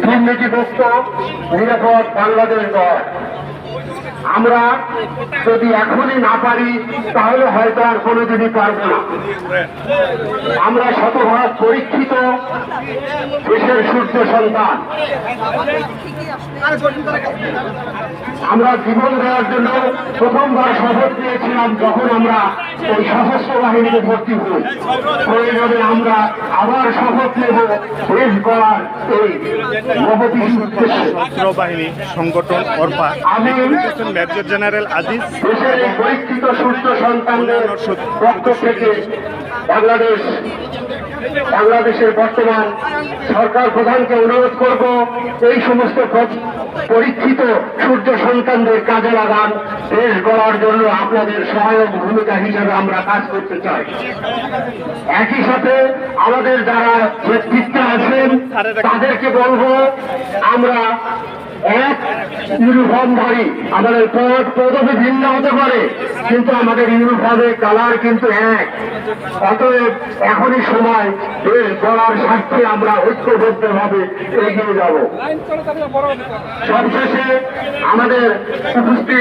দুর্নীতিমুক্ত নিরাপদ বাংলাদেশ গড়। আমরা যদি এখনই না পারি তাহলে হয়তো আর কোনোদিনই পারবো না। আমরা শতভাগ পরীক্ষিত দেশের সূর্য সন্তান। আমরা জীবন দেওয়ার জন্য প্রথমবার শপথ নিয়েছিলাম যখন আমরা এই সশস্ত্র বাহিনীতে ভর্তি হই। প্রয়োজনে আমরা আবার শপথ নেব দেশ গড়ার এই মহতীর উদ্দেশ্যে। সশস্ত্র বাহিনী সংগঠন অর্পা আমি মেজর জেনারেল আজিজ দেশের এই পরীক্ষিত সূর্য সন্তানদের পক্ষ থেকে বাংলাদেশের বর্তমান সরকার প্রধানকে অনুরোধ করব এই সমস্ত পরীক্ষিত সূর্য সন্তানদের কাজে লাগান। দেশ গড়ার জন্য আপনাদের সহায়ক ভূমিকা হিসেবে আমরা কাজ করতে চাই। একই সাথে আমাদের যারা নেতৃত্বে আছেন তাদেরকে বলবো আমরা এক ইউনিফর্মধারী। আমাদের পদবি ভিন্ন হতে পারে কিন্তু আমাদের ইউনিফর্মের কালার কিন্তু এক। অতএব এখনই সময় দেশ গড়ার স্বার্থে আমরা ঐক্যবদ্ধভাবে এগিয়ে যাব। সবশেষে আমাদের উপস্থিত